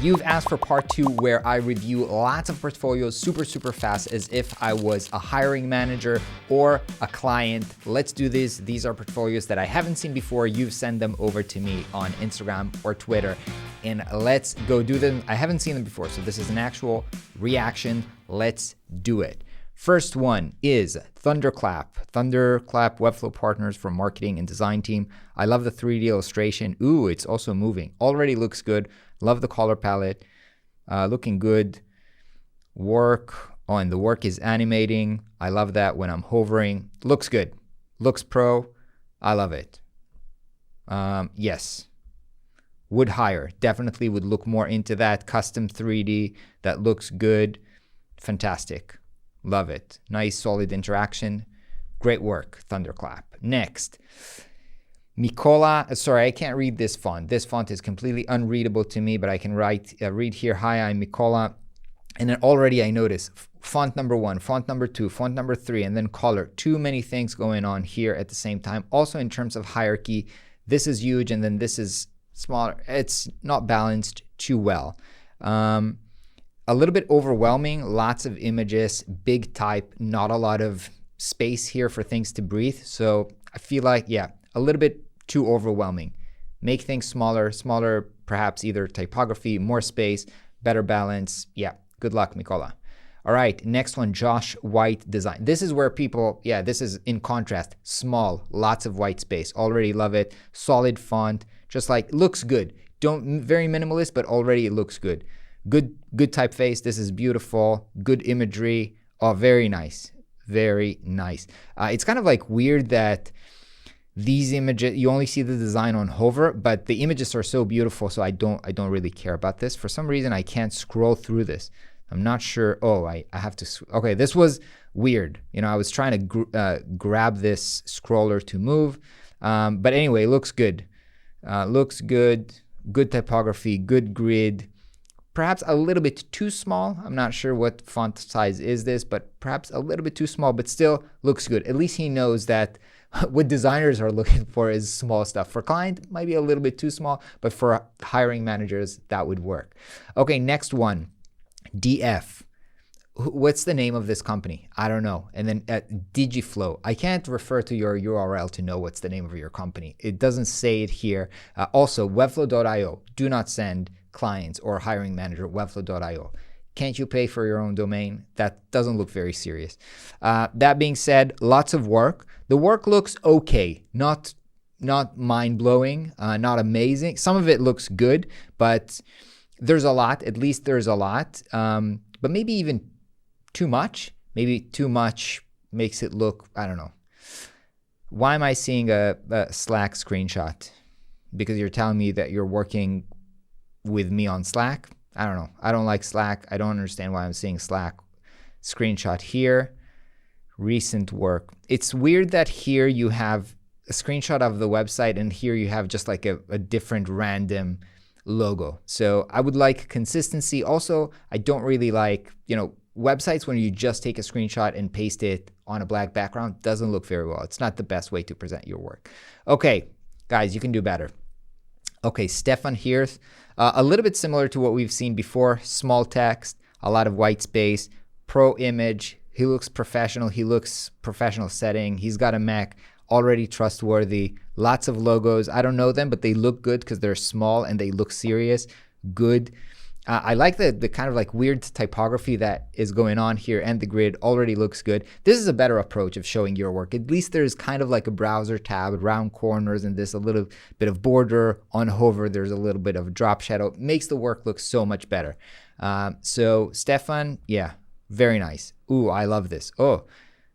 You've asked for part 2 where I review lots of portfolios super fast as if I was a hiring manager or a client. Let's do this. These are portfolios that I haven't seen before. You've sent them over to me on Instagram or Twitter, and let's go do them. I haven't seen them before, so this is an actual reaction. Let's do it. First one is Thunderclap. Thunderclap Webflow Partners for Marketing and Design Team. I love the 3D illustration. Ooh, it's also moving. Already looks good. Love the color palette. Looking good. Work. Oh, and the work is animating. I love that when I'm hovering. Looks good. Looks pro. I love it. Yes. Would hire. Definitely would look more into that. Custom 3D. That looks good. Fantastic. Love it. Nice, solid interaction. Great work, Thunderclap. Next, Nicola. Sorry, I can't read this font. This font is completely unreadable to me, but I can read here. Hi, I'm Nicola. And then already I notice font number 1, font number 2, font number 3, and then color. Too many things going on here at the same time. Also in terms of hierarchy, this is huge and then this is smaller. It's not balanced too well. A little bit overwhelming, lots of images, big type, not a lot of space here for things to breathe. So I feel like, yeah, a little bit too overwhelming. Make things smaller, perhaps either typography, more space, better balance. Yeah, good luck, Nicola. All right, next one, Josh White Design. This is where people, yeah, this is in contrast, small, lots of white space. Already love it. Solid font, just like, looks good. Very minimalist, but already it looks good. Good typeface. This is beautiful. Good imagery. Oh, very nice. Very nice. It's kind of like weird that these images, you only see the design on hover, but the images are so beautiful, so I don't really care about this. For some reason, I can't scroll through this. I'm not sure. Oh, I have to. Okay, this was weird. You know, I was trying to grab this scroller to move. But anyway, looks good. Looks good. Good typography. Good grid. Perhaps a little bit too small. I'm not sure what font size is this, but perhaps a little bit too small, but still looks good. At least he knows that what designers are looking for is small stuff. For client, might be a little bit too small, but for hiring managers, that would work. Okay, next one, DF. What's the name of this company? I don't know. And then Digiflow. I can't refer to your URL to know what's the name of your company. It doesn't say it here. Also, webflow.io. Do not send clients or hiring manager webflow.io. Can't you pay for your own domain? That doesn't look very serious. That being said, lots of work. The work looks okay, not mind-blowing, not amazing. Some of it looks good, but there's a lot. At least there's a lot. But maybe even too much. Maybe too much makes it look, I don't know. Why am I seeing a Slack screenshot? Because you're telling me that you're working with me on Slack? I don't know. I don't like Slack. I don't understand why I'm seeing Slack. Screenshot here. Recent work. It's weird that here you have a screenshot of the website and here you have just like a different random logo. So I would like consistency. Also, I don't really like, websites when you just take a screenshot and paste it on a black background. Doesn't look very well. It's not the best way to present your work. Okay, guys, you can do better. Okay, Steffen Hirth. A little bit similar to what we've seen before. Small text, a lot of white space, pro image. He looks professional. He looks professional setting. He's got a Mac, already trustworthy. Lots of logos. I don't know them, but they look good because they're small and they look serious. Good. I like the kind of like weird typography that is going on here, and the grid already looks good. This is a better approach of showing your work. At least there's kind of like a browser tab, round corners, and this a little bit of border. On hover, there's a little bit of drop shadow. Makes the work look so much better. So Steffen, yeah, very nice. Ooh, I love this. Oh,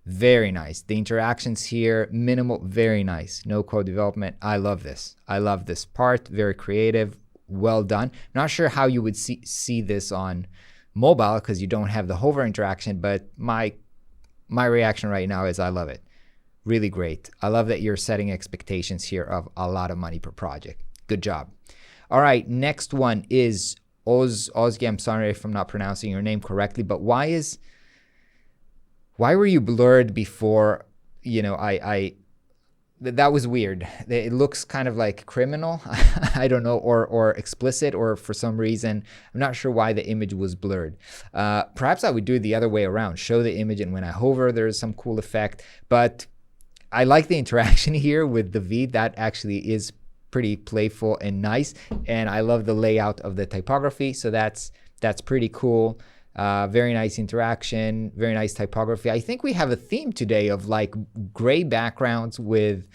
very nice. The interactions here, minimal, very nice. No code development. I love this. I love this part. Very creative. Well done. Not sure how you would see this on mobile because you don't have the hover interaction, but my reaction right now is I love it. Really great. I love that you're setting expectations here of a lot of money per project. Good job. All right, next one is Ozge. I'm sorry if I'm not pronouncing your name correctly, but why were you blurred before, I that was weird. It looks kind of like criminal. I don't know, or explicit, or for some reason, I'm not sure why the image was blurred. Perhaps I would do it the other way around, show the image, and when I hover, there's some cool effect. But I like the interaction here with the V. That actually is pretty playful and nice. And I love the layout of the typography. So that's pretty cool. Very nice interaction, very nice typography. I think we have a theme today of like gray backgrounds with,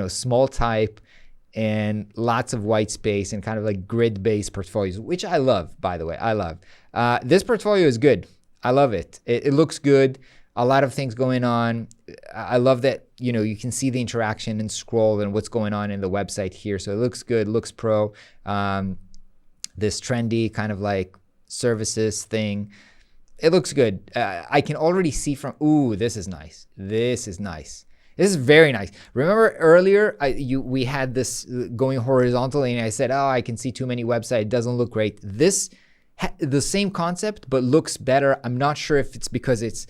small type and lots of white space and kind of like grid-based portfolios, which I love, by the way. I love. This portfolio is good. I love it. It looks good. A lot of things going on. I love that, you can see the interaction and scroll and what's going on in the website here. So it looks good, looks pro. This trendy kind of like services thing. It looks good. I can already see from, this is nice. This is nice. This is very nice. Remember earlier, we had this going horizontally and I said, I can see too many websites. It doesn't look great. This, the same concept, but looks better. I'm not sure if it's because it's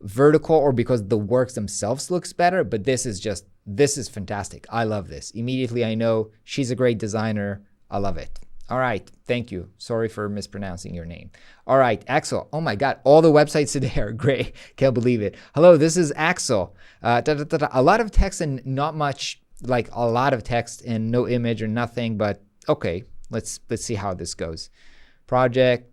vertical or because the works themselves looks better, but this is fantastic. I love this. Immediately I know she's a great designer. I love it. All right, thank you. Sorry for mispronouncing your name. All right, Axel. Oh my God, all the websites today are great. Can't believe it. Hello, this is Axel. A lot of text and not much, like a lot of text and no image or nothing, but okay, let's see how this goes. Project.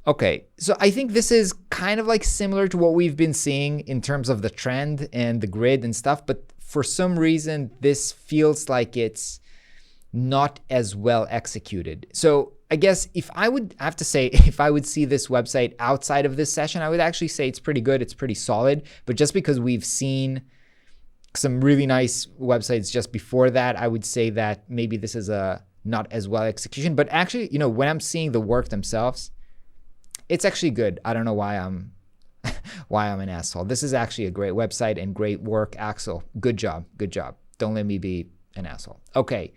Okay, so I think this is kind of like similar to what we've been seeing in terms of the trend and the grid and stuff, but for some reason, this feels like it's not as well executed. So I guess if I would have to say, if I would see this website outside of this session, I would actually say it's pretty good. It's pretty solid. But just because we've seen some really nice websites just before that, I would say that maybe this is a not as well execution. But actually, when I'm seeing the work themselves, it's actually good. I don't know why I'm an asshole. This is actually a great website and great work, Axel. Good job. Good job. Don't let me be an asshole. Okay.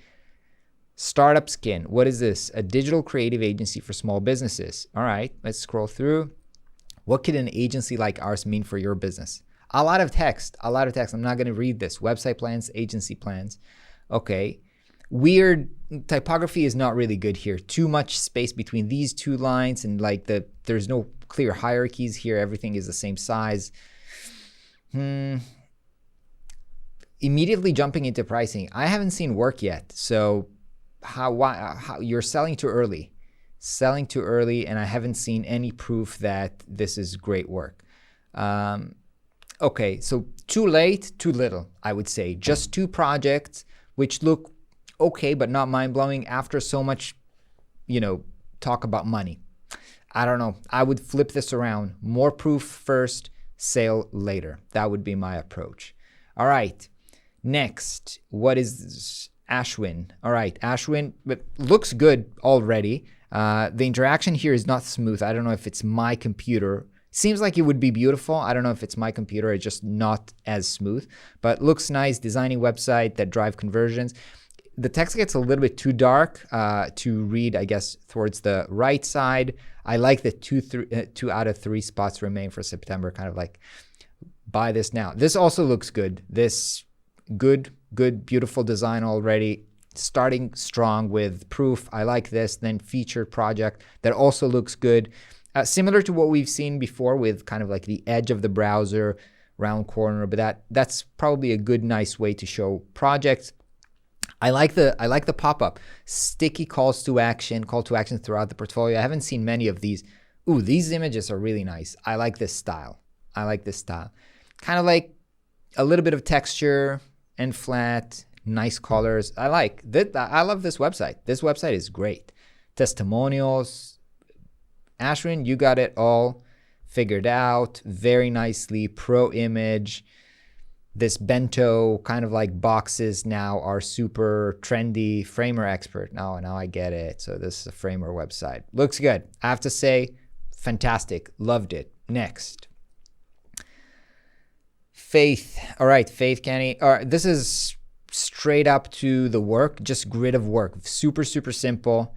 Startup Skin. What is this? A digital creative agency for small businesses. All right, let's scroll through. What could an agency like ours mean for your business? A lot of text. I'm not going to read this. Website plans, agency plans. Okay. Weird typography is not really good here. Too much space between these two lines and like there's no clear hierarchies here. Everything is the same size. Immediately jumping into pricing. I haven't seen work yet. So how you're selling too early, and I haven't seen any proof that this is great work. Okay, so too late, too little, I would say. Just 2 projects which look okay, but not mind-blowing after so much, talk about money. I don't know. I would flip this around. More proof first, sale later. That would be my approach. All right, next, what is this? Ashwin. All right, Ashwin, but looks good already. The interaction here is not smooth. I don't know if it's my computer. Seems like it would be beautiful. I don't know if it's my computer. It's just not as smooth, but looks nice. Designing website that drive conversions. The text gets a little bit too dark to read, I guess, towards the right side. I like the 2 out of 3 spots remain for September, kind of like buy this now. This also looks good. This good, beautiful design already. Starting strong with proof. I like this. Then featured project that also looks good. Similar to what we've seen before with kind of like the edge of the browser, round corner, but that's probably a good, nice way to show projects. I like the pop-up. Sticky call to action throughout the portfolio. I haven't seen many of these. Ooh, these images are really nice. I like this style. Kind of like a little bit of texture and flat, nice colors. I like that. I love this website. This website is great. Testimonials. Ashwin, you got it all figured out very nicely. Pro image. This bento kind of like boxes now are super trendy. Framer expert. Now I get it. So this is a Framer website. Looks good. I have to say, fantastic. Loved it. Next. Faith. All right, Faith Kenny. All right, this is straight up to the work, just grid of work. Super, super simple.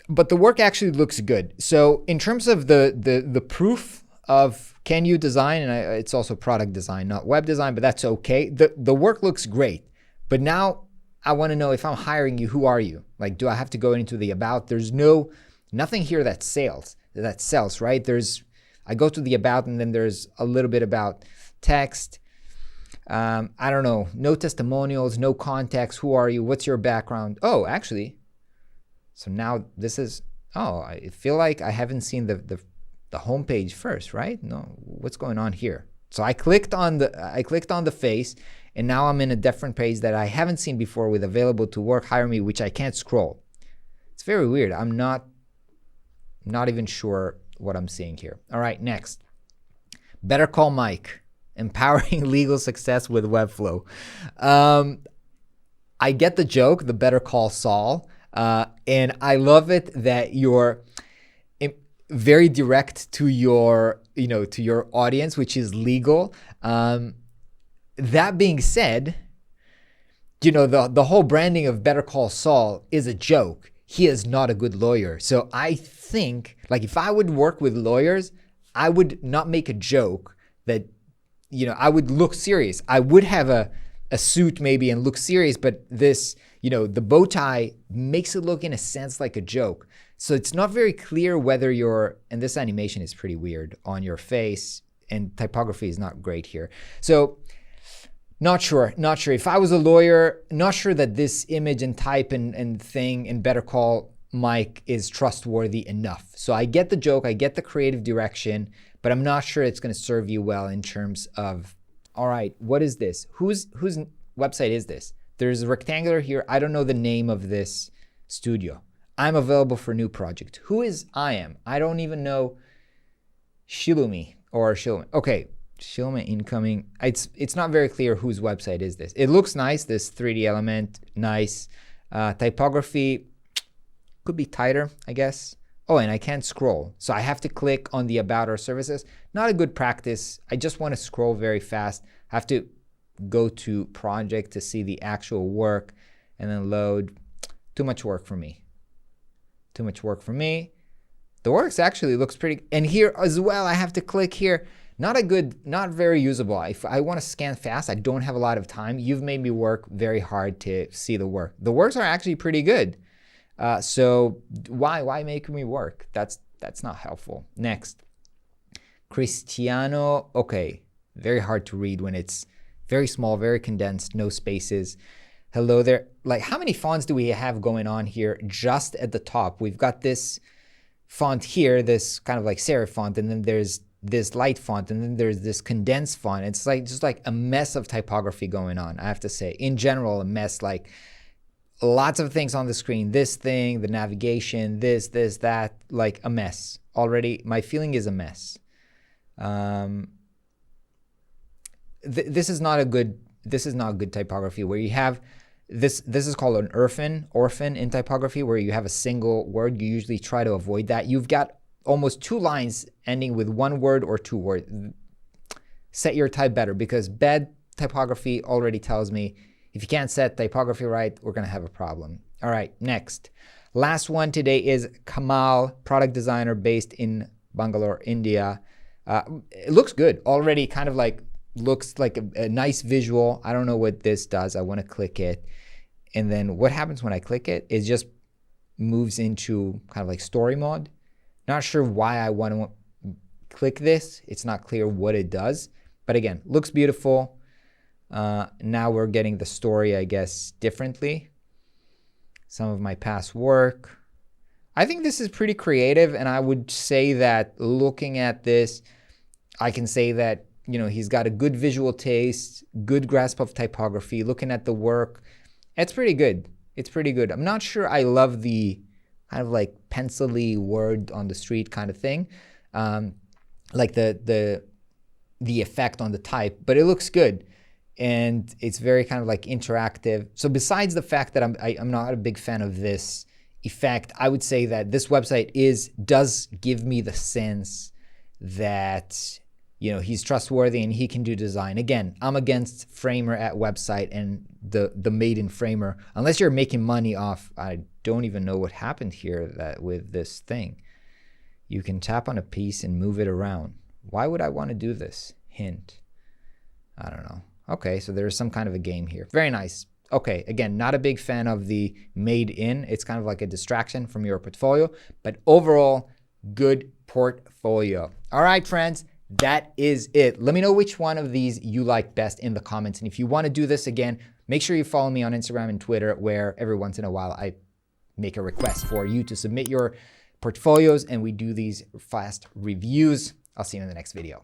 But the work actually looks good. So in terms of the proof, of can you design, and it's also product design, not web design, but that's okay. The work looks great, but now I want to know, if I'm hiring you, who are you? Like, do I have to go into the about? There's nothing here that sells, right? I go to the about, and then there's a little bit about text. I don't know, no testimonials, no context. Who are you? What's your background? Oh, actually, so now this is, I feel like I haven't seen the homepage first, right? No, what's going on here? So I clicked on the face, and now I'm in a different page that I haven't seen before with available to work, hire me, which I can't scroll. It's very weird. I'm not even sure what I'm seeing here. All right, next. Better Call Mike, empowering legal success with Webflow. I get the joke, the Better Call Saul, and I love it that you're very direct to your audience, which is legal. That being said, the whole branding of Better Call Saul is a joke. He is not a good lawyer. So I think, like, if I would work with lawyers, I would not make a joke that, I would look serious. I would have a suit maybe and look serious, but this, the bow tie makes it look in a sense like a joke. So it's not very clear whether and this animation is pretty weird on your face, and typography is not great here. So not sure. If I was a lawyer, not sure that this image and type and thing in Better Call Mike is trustworthy enough. So I get the joke, I get the creative direction, but I'm not sure it's going to serve you well in terms of, all right, what is this? Whose website is this? There's a rectangular here. I don't know the name of this studio. I'm available for new project. Who is I am? I don't even know. Shilume. Okay, Shilume incoming. It's not very clear whose website is this. It looks nice, this 3D element, nice. Typography could be tighter, I guess. Oh, and I can't scroll. So I have to click on the about or services. Not a good practice. I just want to scroll very fast. I have to go to project to see the actual work and then load. Too much work for me. The works actually looks pretty, and here as well, I have to click here. Not very usable. If I want to scan fast, I don't have a lot of time. You've made me work very hard to see the work. The works are actually pretty good. So why make me work? That's not helpful. Next, Cristiano. Okay, very hard to read when it's very small, very condensed, no spaces. Hello there. Like, how many fonts do we have going on here? Just at the top, we've got this font here, this kind of like serif font, and then there's this light font, and then there's this condensed font. It's like just like a mess of typography going on, I have to say. In general, a mess, like lots of things on the screen, this thing, the navigation, this, that, like a mess. Already, my feeling is a mess. This is not good typography where you have this is called an orphan in typography, where you have a single word. You usually try to avoid that. You've got almost 2 lines ending with 1 word or 2 words. Set your type better, because bad typography already tells me if you can't set typography right, we're going to have a problem. All right, next. Last one today is Kamal, product designer based in Bangalore, India. It looks good already, kind of like looks like a nice visual. I don't know what this does. I want to click it. And then what happens when I click it? It just moves into kind of like story mode. Not sure why I want to click this. It's not clear what it does. But again, looks beautiful. Now we're getting the story, I guess, differently. Some of my past work. I think this is pretty creative. And I would say that looking at this, I can say that he's got a good visual taste, good grasp of typography. Looking at the work, it's pretty good. I'm not sure I love the kind of like pencil-y word on the street kind of thing, like the effect on the type, but it looks good. And it's very kind of like interactive. So besides the fact that I'm not a big fan of this effect, I would say that this website does give me the sense that he's trustworthy and he can do design. Again, I'm against Framer at website and the made in Framer. Unless you're making money off, I don't even know what happened here with this thing. You can tap on a piece and move it around. Why would I want to do this? Hint. I don't know. Okay, so there's some kind of a game here. Very nice. Okay, again, not a big fan of the made in. It's kind of like a distraction from your portfolio, but overall, good portfolio. All right, friends, that is it. Let me know which one of these you like best in the comments. And if you want to do this again, make sure you follow me on Instagram and Twitter, where every once in a while I make a request for you to submit your portfolios and we do these fast reviews. I'll see you in the next video.